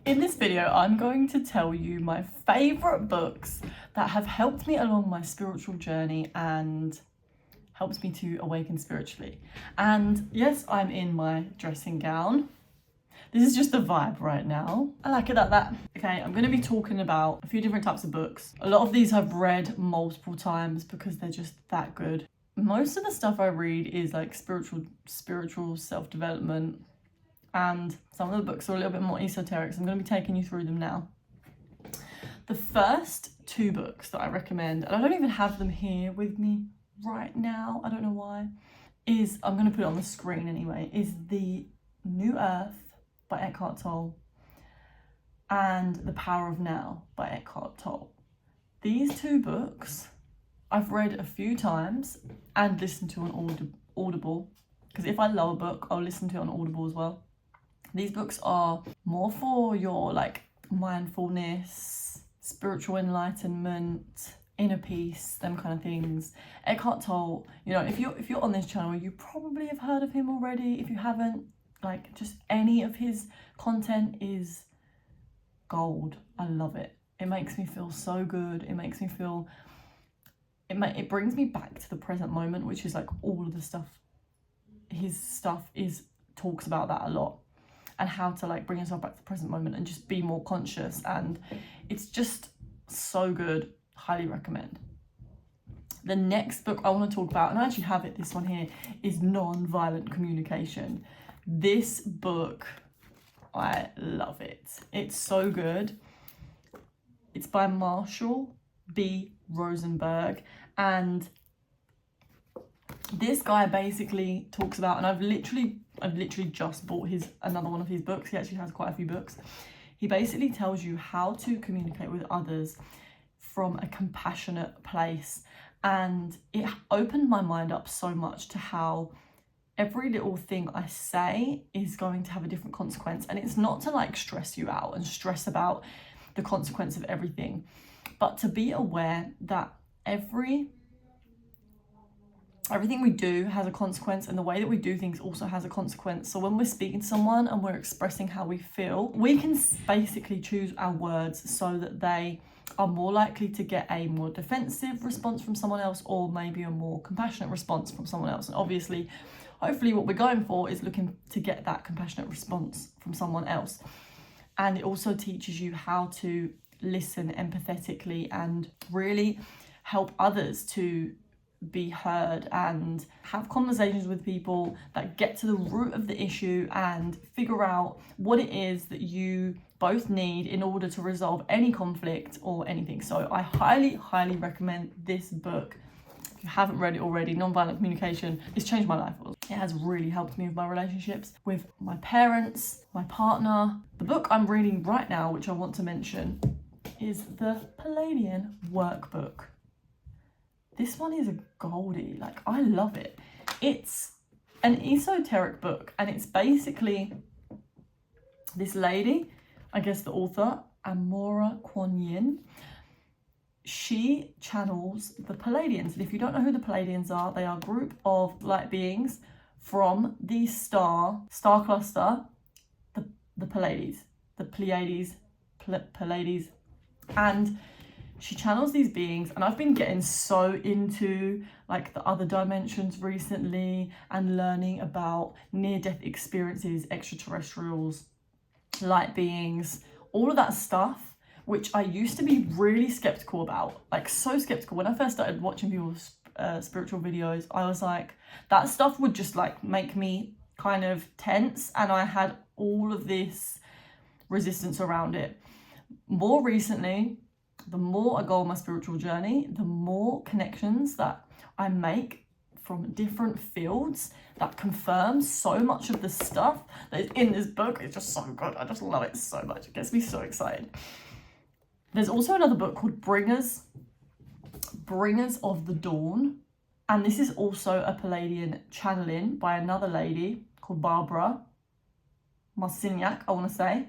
In this video, I'm going to tell you my favourite books that have helped me along my spiritual journey and helps me to awaken spiritually. And yes, I'm in my dressing gown. This is just the vibe right now. I like it like that. Okay, I'm going to be talking about a few different types of books. A lot of these I've read multiple times because they're just that good. Most of the stuff I read is like spiritual self-development, and some of the books are a little bit more esoteric, so I'm going to be taking you through them now. The first two books that I recommend, and I don't even have them here with me right now, I don't know why, I'm going to put it on the screen anyway, is The New Earth by Eckhart Tolle and The Power of Now by Eckhart Tolle. These two books I've read a few times and listened to on Audible, because if I love a book, I'll listen to it on Audible as well. These books are more for your like mindfulness, spiritual enlightenment, inner peace, them kind of things. Eckhart Tolle, you know, if you're on this channel, you probably have heard of him already. If you haven't, like, just any of his content is gold. I love it. It makes me feel so good. It makes me feel, it brings me back to the present moment, which is like all of the stuff. His stuff talks about that a lot, and how to like bring yourself back to the present moment and just be more conscious, and it's just so good. Highly recommend. The next book I want to talk about, and I actually have it, this one here, is Non-Violent Communication. This book, I love it. It's so good. It's by Marshall B. Rosenberg, and this guy basically talks about, and I've literally just bought another one of his books. He actually has quite a few books. He basically tells you how to communicate with others from a compassionate place, and it opened my mind up so much to how every little thing I say is going to have a different consequence, and it's not to like stress you out and stress about the consequence of everything, but to be aware that everything we do has a consequence, and the way that we do things also has a consequence. So when we're speaking to someone and we're expressing how we feel, we can basically choose our words so that they are more likely to get a more defensive response from someone else, or maybe a more compassionate response from someone else. And obviously, hopefully what we're going for is looking to get that compassionate response from someone else. And it also teaches you how to listen empathetically and really help others to be heard, and have conversations with people that get to the root of the issue and figure out what it is that you both need in order to resolve any conflict or anything. So I highly recommend this book. If you haven't read it already, Non-Violent Communication, it's changed my life. It has really helped me with my relationships with my parents, my partner. The book I'm reading right now, which I want to mention, is the Palladian Workbook. This one is a goldie, like I love it. It's an esoteric book, and it's basically this lady, I guess the author, Amora Kuan Yin. She channels the Palladians, and if you don't know who the Palladians are, they are a group of light beings from the star cluster, the Pleiades, Pleiades, and she channels these beings. And I've been getting so into like the other dimensions recently, and learning about near-death experiences, extraterrestrials, light beings, all of that stuff, which I used to be really skeptical about, like so skeptical. When I first started watching people's spiritual videos, I was like, that stuff would just like make me kind of tense, and I had all of this resistance around it. More recently, the more I go on my spiritual journey, the more connections that I make from different fields that confirm so much of the stuff that is in this book. It's just so good. I just love it so much. It gets me so excited. There's also another book called Bringers of the Dawn, and this is also a Palladian channeling by another lady called Barbara Marciniak, I want to say,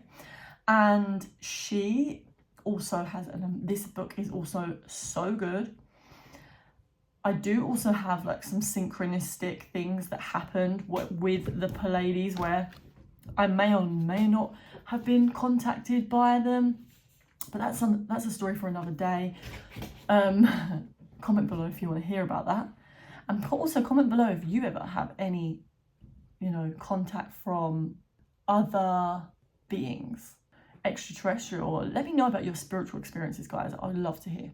and she also has this book is also so good. I do also have like some synchronistic things that happened with the Pleiades, where I may or may not have been contacted by them, but that's a story for another day. Comment below if you want to hear about that, and also comment below if you ever have any, contact from other beings, extraterrestrial, or let me know about your spiritual experiences, guys. I would love to hear.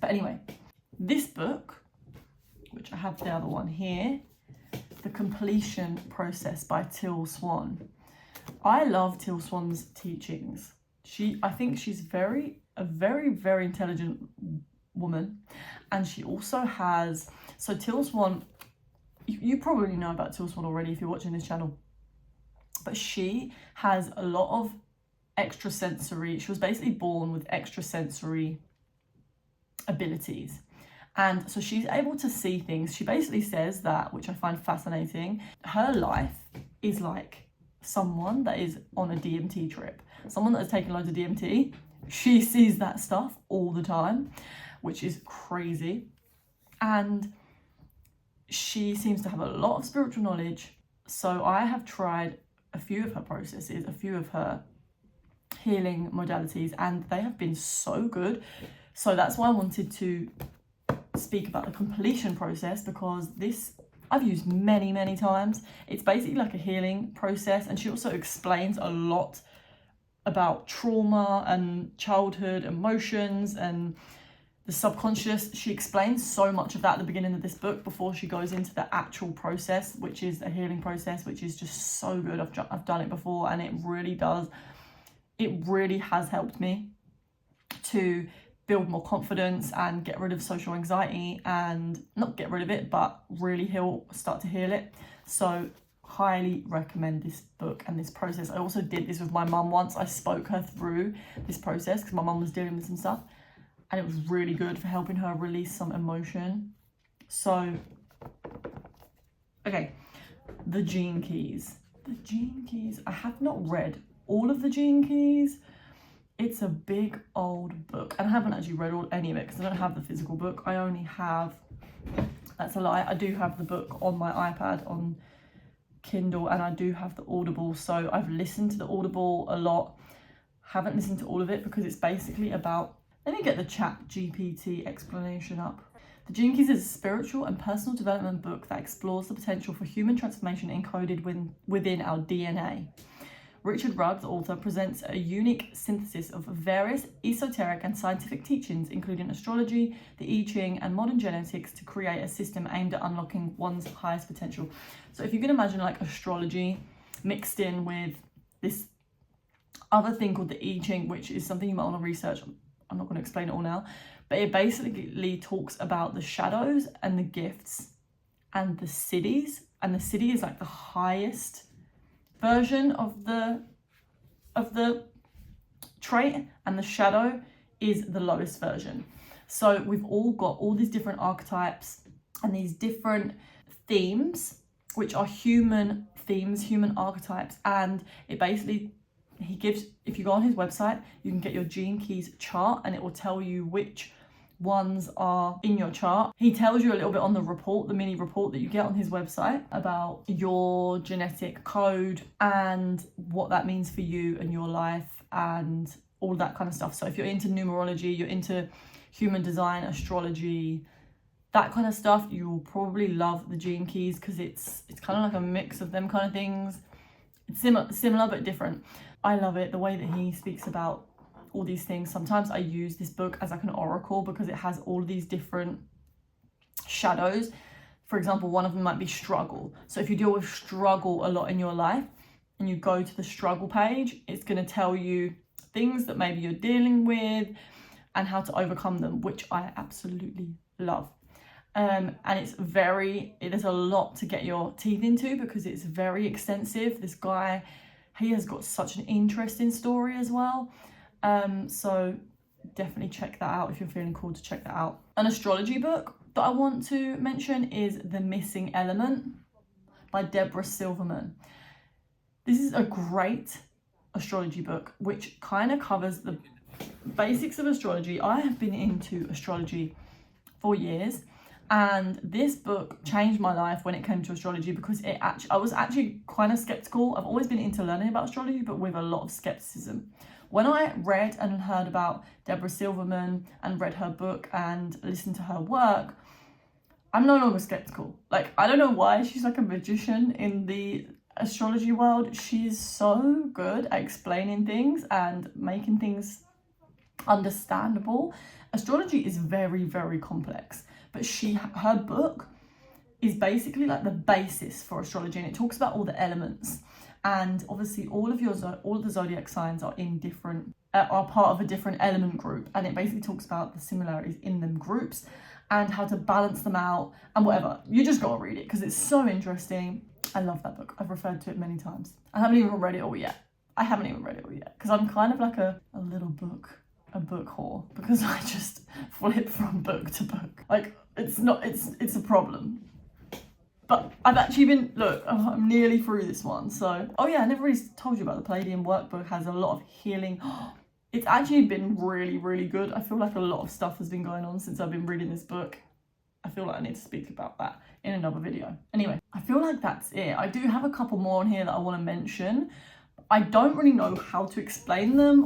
But anyway, this book, which I have the other one here, The Completion Process by Till Swan. I love Till Swan's teachings. I think she's a very, very intelligent woman, and she also has, so Till Swan, you probably know about Till Swan already if you're watching this channel, but she has a lot of extrasensory, she was basically born with extrasensory abilities, and so she's able to see things. She basically says that, which I find fascinating, her life is like someone that is on a DMT trip, someone that has taken loads of DMT. She sees that stuff all the time, which is crazy, and she seems to have a lot of spiritual knowledge. So I have tried a few of her processes, a few of her healing modalities, and they have been so good. So that's why I wanted to speak about the completion process, because this I've used many times. It's basically like a healing process, and she also explains a lot about trauma and childhood emotions and the subconscious. She explains so much of that at the beginning of this book before she goes into the actual process, which is a healing process, which is just so good. I've done it before, and it really has helped me to build more confidence and get rid of social anxiety, and not get rid of it, but really start to heal it. So highly recommend this book and this process. I also did this with my mum once. I spoke her through this process because my mum was dealing with some stuff, and it was really good for helping her release some emotion. So, okay, the Gene Keys. The Gene Keys. I have not read all of the Gene Keys. It's a big old book, and I haven't actually read any of it because I don't have the physical book. I only have, that's a lie, I do have the book on my iPad, on Kindle, and I do have the Audible. So I've listened to the Audible a lot. Haven't listened to all of it because it's basically about, let me get the Chat GPT explanation up. The Gene Keys is a spiritual and personal development book that explores the potential for human transformation encoded within our DNA. Richard Rudd, the author, presents a unique synthesis of various esoteric and scientific teachings, including astrology, the I Ching, and modern genetics, to create a system aimed at unlocking one's highest potential. So if you can imagine like astrology mixed in with this other thing called the I Ching, which is something you might want to research. I'm not going to explain it all now, but it basically talks about the shadows and the gifts and the cities, and the city is like the highest version of the trait, and the shadow is the lowest version. So we've all got all these different archetypes and these different themes, which are human themes, human archetypes, and it basically, he gives, if you go on his website, you can get your Gene Keys chart, and it will tell you which ones are in your chart. He tells you a little bit on the report, the mini report that you get on his website, about your genetic code and what that means for you and your life and all that kind of stuff. So if you're into numerology, you're into human design, astrology, that kind of stuff, you'll probably love the Gene Keys, because it's kind of like a mix of them kind of things. It's similar but different. I love it, the way that he speaks about all these things. Sometimes I use this book as like an oracle because it has all these different shadows. For example, one of them might be struggle. So if you deal with struggle a lot in your life and you go to the struggle page, it's going to tell you things that maybe you're dealing with and how to overcome them, which I absolutely love. And there's a lot to get your teeth into because it's very extensive. This guy, he has got such an interesting story as well. So definitely check that out if you're feeling called to check that out. An astrology book that I want to mention is The Missing Element by Deborah Silverman. This is a great astrology book which kind of covers the basics of astrology. I have been into astrology for years, And this book changed my life when it came to astrology, because I was actually kind of skeptical. I've always been into learning about astrology, but with a lot of skepticism. When I read and heard about Deborah Silverman and read her book and listened to her work, I'm no longer skeptical. Like, I don't know why, she's like a magician in the astrology world. She's so good at explaining things and making things understandable. Astrology is very, very complex, but her book is basically like the basis for astrology, and it talks about all the elements. And obviously all of the zodiac signs are part of a different element group, and it basically talks about the similarities in them groups and how to balance them out and whatever. You just gotta read it because it's so interesting. I love that book. I've referred to it many times. I haven't even read it all yet because I'm kind of like a book whore, because I just flip from book to book. Like, it's a problem. But I've actually I'm nearly through this one. So, oh yeah, I never really told you about the Palladium workbook. Has a lot of healing. It's actually been really, really good. I feel like a lot of stuff has been going on since I've been reading this book. I feel like I need to speak about that in another video. Anyway, I feel like that's it. I do have a couple more on here that I want to mention. I don't really know how to explain them,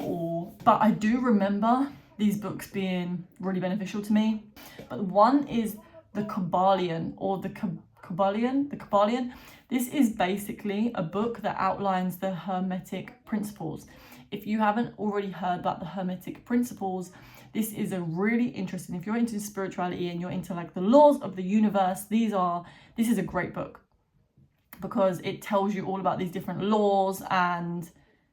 but I do remember these books being really beneficial to me. But one is the Kabbalion, or the Kabbalion. This is basically a book that outlines the Hermetic principles. If you haven't already heard about the Hermetic principles, this is a really interesting, if you're into spirituality and you're into like the laws of the universe, this is a great book, because it tells you all about these different laws, and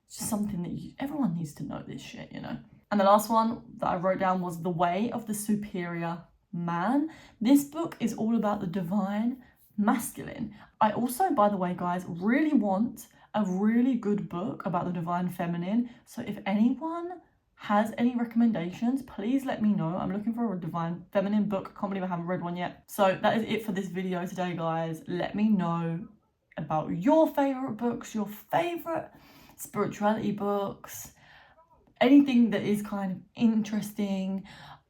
it's just something that everyone needs to know this shit, you know. And the last one that I wrote down was The Way of the Superior Man. This book is all about the divine masculine. I also, by the way, guys, really want a really good book about the divine feminine. So if anyone has any recommendations, please let me know. I'm looking for a divine feminine book. I can't believe I haven't read one yet. So that is it for this video today, guys. Let me know about your favorite books, your favorite spirituality books, anything that is kind of interesting,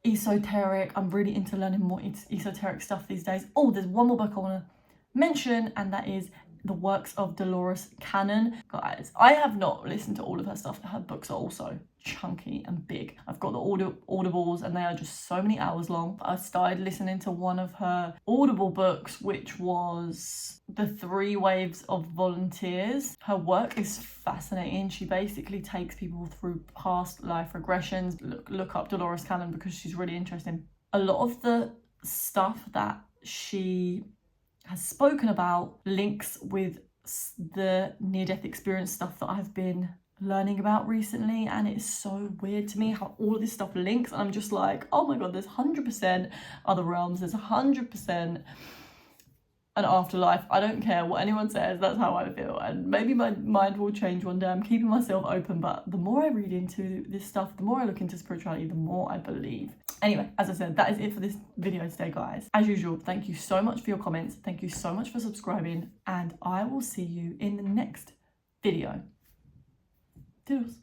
esoteric. I'm really into learning more esoteric stuff these days. Oh, there's one more book I want to mention, and that is the works of Dolores Cannon. Guys, I have not listened to all of her stuff. Her books are also chunky and big. I've got the audibles, and they are just so many hours long. I started listening to one of her audible books, which was The 3 Waves of Volunteers. Her work is fascinating. She basically takes people through past life regressions. Look up Dolores Cannon, because she's really interesting. A lot of the stuff that she has spoken about links with the near-death experience stuff that I've been learning about recently, and it's so weird to me how all of this stuff links, and I'm just like, oh my god, there's 100% other realms, there's 100% an afterlife. I don't care what anyone says, that's how I feel, and maybe my mind will change one day. I'm keeping myself open, but the more I read into this stuff, the more I look into spirituality, the more I believe. Anyway, as I said, that is it for this video today, guys. As usual, thank you so much for your comments. Thank you so much for subscribing, and I will see you in the next video. Toodles.